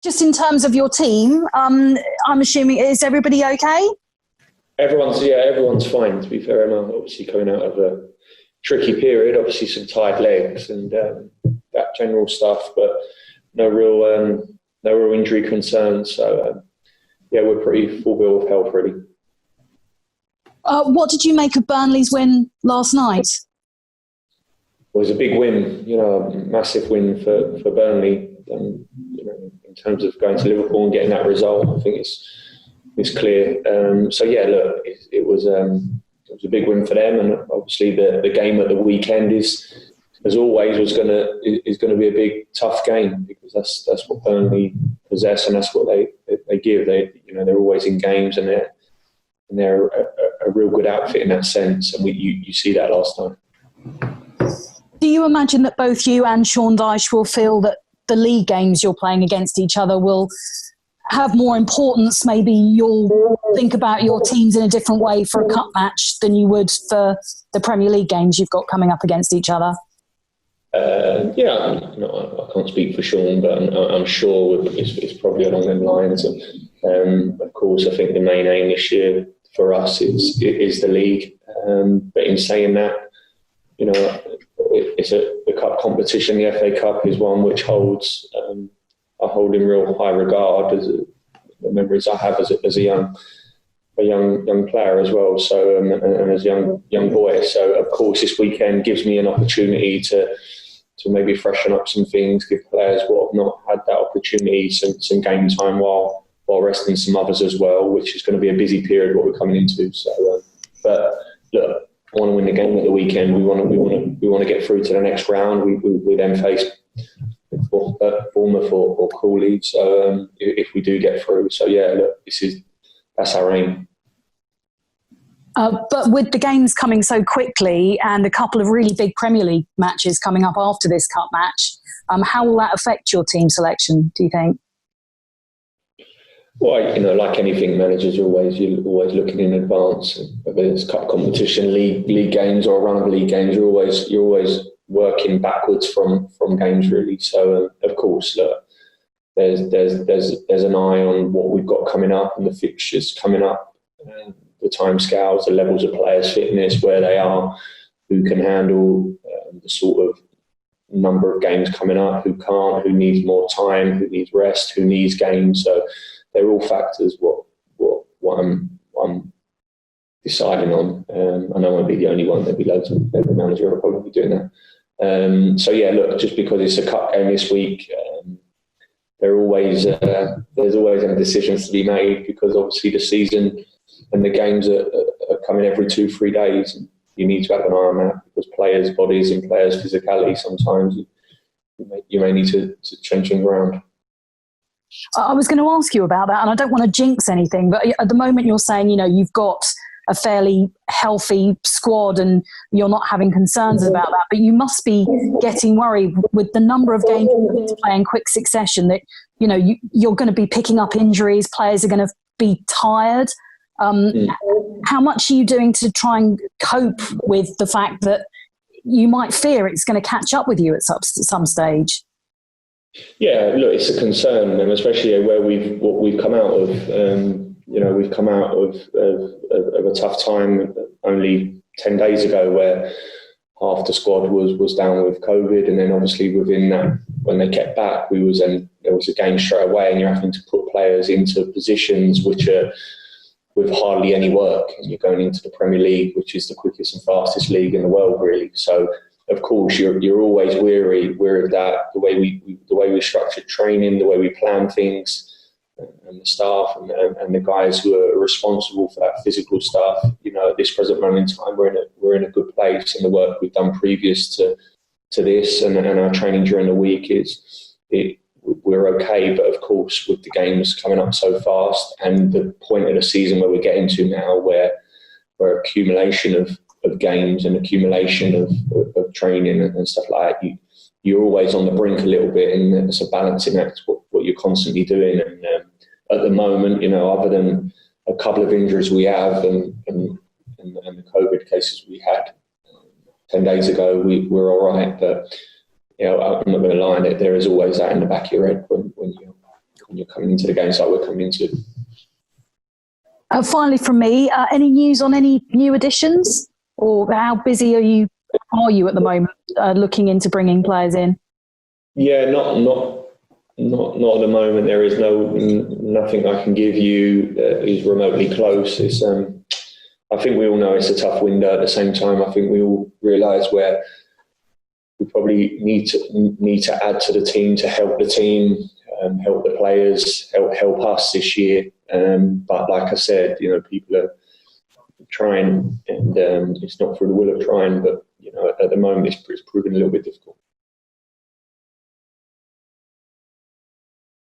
Just in terms of your team, I'm assuming, is everybody okay? Everyone's fine, to be fair. And obviously coming out of a tricky period, obviously some tired legs and that general stuff, but no real injury concerns. So we're pretty full bill of health, really. What did you make of Burnley's win last night? It was a big win, a massive win for Burnley. In terms of going to Liverpool and getting that result, I think it's clear. It was a big win for them, and obviously the game at the weekend is, as always, going to be a big tough game, because that's what Burnley possess and that's what they give. They're always in games, and they're a real good outfit in that sense, and you see that last time. Do you imagine that both you and Sean Dyche will feel that the league games you're playing against each other will have more importance? Maybe you'll think about your teams in a different way for a cup match than you would for the Premier League games you've got coming up against each other? I can't speak for Sean, but I'm sure it's probably along them lines. Of course, I think the main aim this year for us is the league. But in saying that, it's a cup competition. The FA Cup is one which holds I hold in real high regard, as the memories I have as a young player as well. So and as a young boy. So of course this weekend gives me an opportunity to maybe freshen up some things, give players what have not had that opportunity some game time while resting some others as well, which is going to be a busy period what we're coming into. So, but look, I want to win the game at the weekend. We want to get through to the next round. We then face Bournemouth or Crawley. So if we do get through, so look, that's our aim. But with the games coming so quickly and a couple of really big Premier League matches coming up after this cup match, how will that affect your team selection, do you think? Well, like anything, managers are always looking in advance. Whether it's cup competition, league games, or a run of league games, you're always working backwards from games, really. So of course, look, there's an eye on what we've got coming up and the fixtures coming up, the timescales, the levels of players' fitness, where they are, who can handle the sort of number of games coming up, who can't, who needs more time, who needs rest, who needs games. So they're all factors what I'm deciding on. I know I won't be the only one. There'll be loads of every manager will probably be doing that. Look, just because it's a cup game this week, there's always any decisions to be made, because obviously the season and the games are coming every 2-3 days. And you need to have an eye on that, because players' bodies and players' physicality, sometimes you may need to change things around. I was going to ask you about that, and I don't want to jinx anything, but at the moment you're saying, you've got a fairly healthy squad and you're not having concerns about that, but you must be getting worried with the number of games you need to play in quick succession that, you're going to be picking up injuries, players are going to be tired. How much are you doing to try and cope with the fact that you might fear it's going to catch up with you at some stage? Yeah, look, it's a concern, and especially where we've come out of. We've come out of a tough time only 10 days ago, where half the squad was down with COVID, and then obviously within that, when they kept back, there was a game straight away, and you're having to put players into positions which are with hardly any work, and you're going into the Premier League, which is the quickest and fastest league in the world, really. So of course, you're always weary of that. The way we structured training, the way we plan things, and the staff and the guys who are responsible for that physical stuff. At this present moment in time, we're in a good place, and the work we've done previous to this and our training during the week we're okay. But of course, with the games coming up so fast, and the point of the season where we're getting to now, where accumulation of games and accumulation of training and stuff like that, you're always on the brink a little bit, and it's a balancing act what you're constantly doing. And at the moment, other than a couple of injuries we have and the COVID cases we had 10 days ago, we're all right. But I'm not going to lie, that there is always that in the back of your head when you're coming into the games like we're coming into. Finally, from me, any news on any new additions, or how busy are you at the moment looking into bringing players in? Yeah, not at the moment. There is nothing I can give you that is remotely close. It's I think we all know it's a tough window. At the same time, I think we all realise where we probably need to add to the team to help the team, help the players, help us this year. But like I said, people are trying, and it's not through the will of trying. But at the moment, it's proving a little bit difficult.